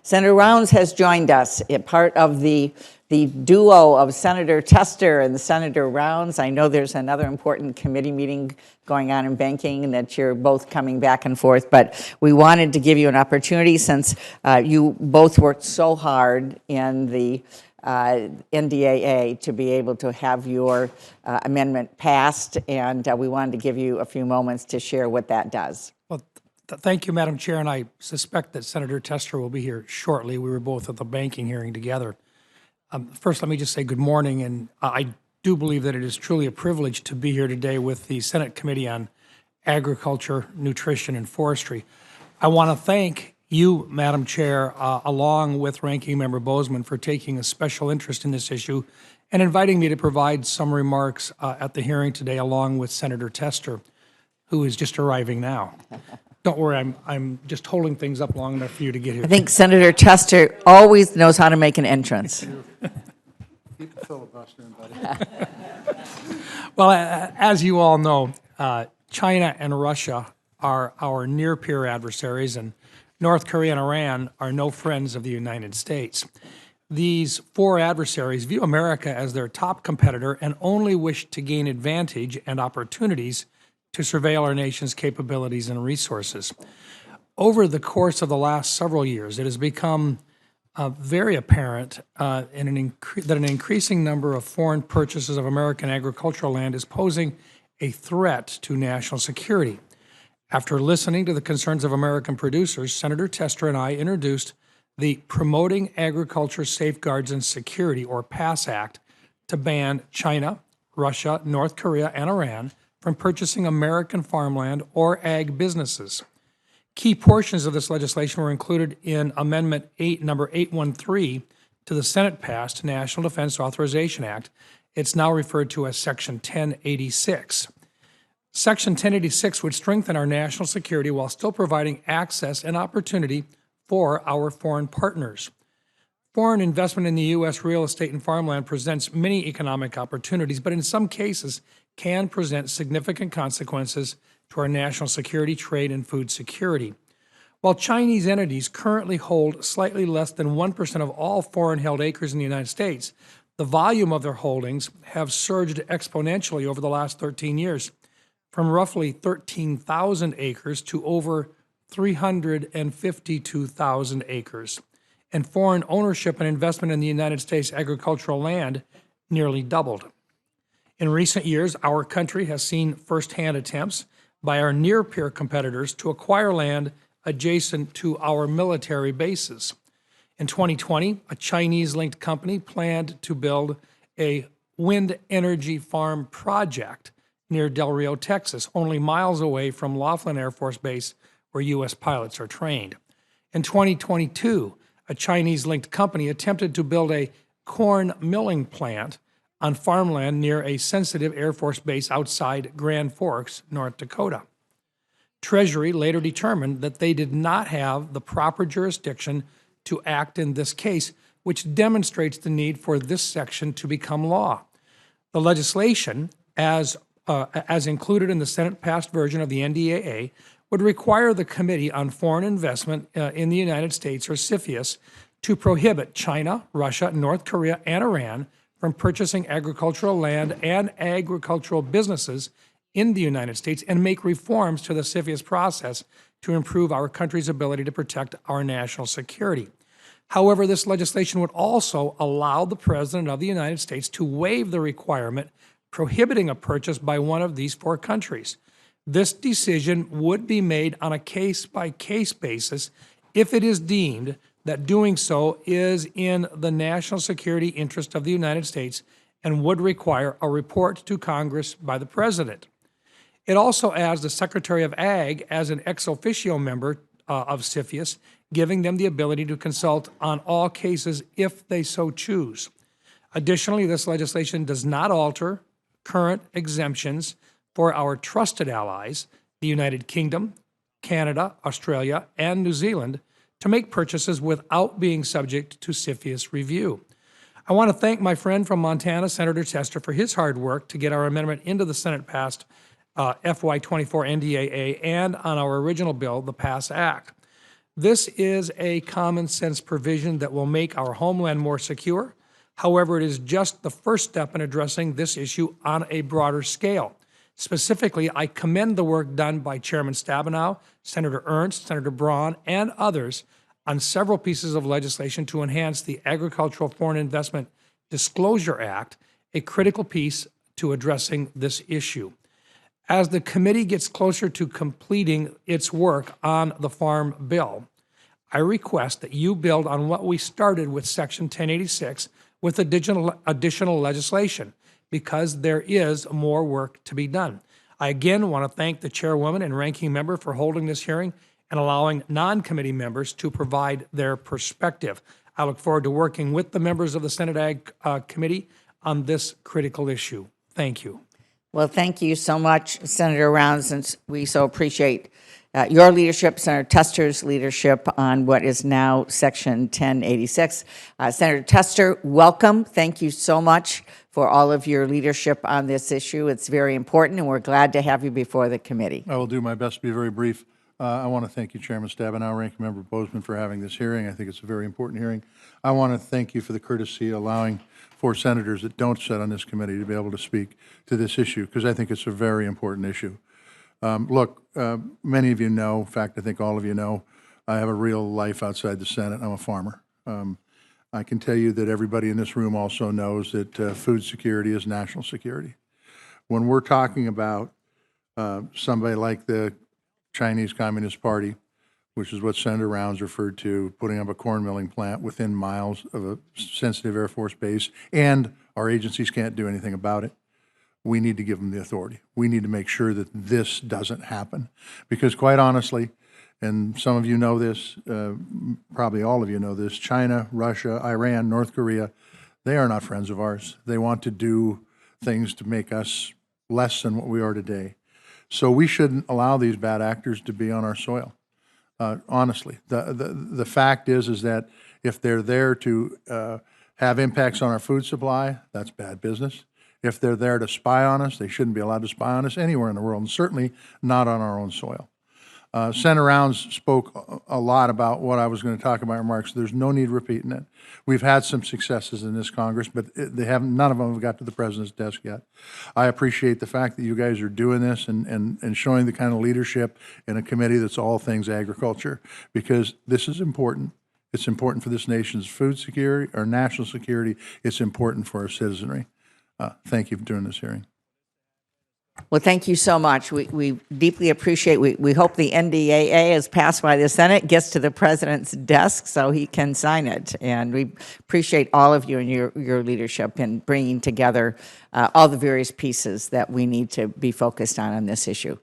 Senator Rounds has joined us, part of the duo of Senator Tester and Senator Rounds. I know there's another important committee meeting going on in banking and that you're both coming back and forth, but we wanted to give you an opportunity since you both worked so hard in the NDAA to be able to have your amendment passed, and we wanted to give you a few moments to share what that does. Well, thank you, Madam Chair, and I suspect that Senator Tester will be here shortly. We were both at the banking hearing together. First, let me just say good morning, and I do believe that it is truly a privilege to be here today with the Senate Committee on Agriculture, Nutrition, and Forestry. I want to thank you, Madam Chair, along with Ranking Member Bozeman, for taking a special interest in this issue and inviting me to provide some remarks at the hearing today, along with Senator Tester, who is just arriving now. Don't worry, I'm just holding things up long enough for you to get here. I think Senator Tester always knows how to make an entrance. Keep the filibustering, buddy. Well, as you all know, China and Russia are our near-peer adversaries, and North Korea and Iran are no friends of the United States. These four adversaries view America as their top competitor and only wish to gain advantage and opportunities to surveil our nation's capabilities and resources. Over the course of the last several years, it has become very apparent that an increasing number of foreign purchases of American agricultural land is posing a threat to national security. After listening to the concerns of American producers, Senator Tester and I introduced the Promoting Agriculture Safeguards and Security, or PASS Act, to ban China, Russia, North Korea, and Iran from purchasing American farmland or ag businesses. Key portions of this legislation were included in Amendment number 813 to the Senate-passed National Defense Authorization Act. It's now referred to as Section 1086. Section 1086 would strengthen our national security while still providing access and opportunity for our foreign partners. Foreign investment in the U.S. real estate and farmland presents many economic opportunities, but in some cases can present significant consequences to our national security, trade, and food security. While Chinese entities currently hold slightly less than 1% of all foreign-held acres in the United States, the volume of their holdings have surged exponentially over the last 13 years, from roughly 13,000 acres to over 352,000 acres. And foreign ownership and investment in the United States agricultural land nearly doubled. In recent years, our country has seen firsthand attempts by our near-peer competitors to acquire land adjacent to our military bases. In 2020, a Chinese-linked company planned to build a wind energy farm project near Del Rio, Texas, only miles away from Laughlin Air Force Base, where U.S. pilots are trained. In 2022, a Chinese-linked company attempted to build a corn milling plant on farmland near a sensitive Air Force base outside Grand Forks, North Dakota. Treasury later determined that they did not have the proper jurisdiction to act in this case, which demonstrates the need for this section to become law. The legislation, as included in the Senate-passed version of the NDAA, would require the Committee on Foreign Investment in the United States, or CFIUS, to prohibit China, Russia, North Korea, and Iran from purchasing agricultural land and agricultural businesses in the United States and make reforms to the CFIUS process to improve our country's ability to protect our national security. However, this legislation would also allow the President of the United States to waive the requirement prohibiting a purchase by one of these four countries. This decision would be made on a case-by-case basis if it is deemed that doing so is in the national security interest of the United States and would require a report to Congress by the President. It also adds the Secretary of Ag as an ex officio member of CFIUS, giving them the ability to consult on all cases if they so choose. Additionally, this legislation does not alter current exemptions for our trusted allies, the United Kingdom, Canada, Australia, and New Zealand, to make purchases without being subject to CFIUS review. I want to thank my friend from Montana, Senator Tester, for his hard work to get our amendment into the Senate-passed FY24 NDAA and on our original bill, the PASS Act. This is a common sense provision that will make our homeland more secure. However, it is just the first step in addressing this issue on a broader scale. Specifically, I commend the work done by Chairman Stabenow, Senator Ernst, Senator Braun, and others on several pieces of legislation to enhance the Agricultural Foreign Investment Disclosure Act, a critical piece to addressing this issue. As the committee gets closer to completing its work on the Farm Bill, I request that you build on what we started with Section 1086 with additional legislation, because there is more work to be done. I again want to thank the chairwoman and ranking member for holding this hearing and allowing non-committee members to provide their perspective. I look forward to working with the members of the Senate Ag Committee on this critical issue. Thank you. Well, thank you so much, Senator Rounds, and we so appreciate your leadership, Senator Tester's leadership on what is now Section 1086. Senator Tester, welcome. Thank you so much for all of your leadership on this issue. It's very important, and we're glad to have you before the committee. I will do my best to be very brief. I want to thank you, Chairman Stabenow, Ranking Member Bozeman, for having this hearing. I think it's a very important hearing. I want to thank you for the courtesy allowing 4 senators that don't sit on this committee to be able to speak to this issue, because I think it's a very important issue. Look, many of you know, in fact, I think all of you know, I have a real life outside the Senate. I'm a farmer. I can tell you that everybody in this room also knows that food security is national security. When we're talking about somebody like the Chinese Communist Party, which is what Senator Rounds referred to, putting up a corn milling plant within miles of a sensitive Air Force base, and our agencies can't do anything about it, we need to give them the authority. We need to make sure that this doesn't happen. Because quite honestly, and some of you know this, probably all of you know this, China, Russia, Iran, North Korea, they are not friends of ours. They want to do things to make us less than what we are today. So we shouldn't allow these bad actors to be on our soil. Honestly, the fact is that if they're there to have impacts on our food supply, that's bad business. If they're there to spy on us, they shouldn't be allowed to spy on us anywhere in the world, and certainly not on our own soil. Senator Rounds spoke a lot about what I was going to talk about in remarks. There's no need repeating it. We've had some successes in this Congress, but none of them have got to the President's desk yet. I appreciate the fact that you guys are doing this and showing the kind of leadership in a committee that's all things agriculture, because this is important. It's important for this nation's food security, our national security. It's important for our citizenry. Thank you for doing this hearing. Well, thank you so much. We deeply appreciate, we hope the NDAA is passed by the Senate, gets to the President's desk so he can sign it. And we appreciate all of you and your leadership in bringing together all the various pieces that we need to be focused on this issue.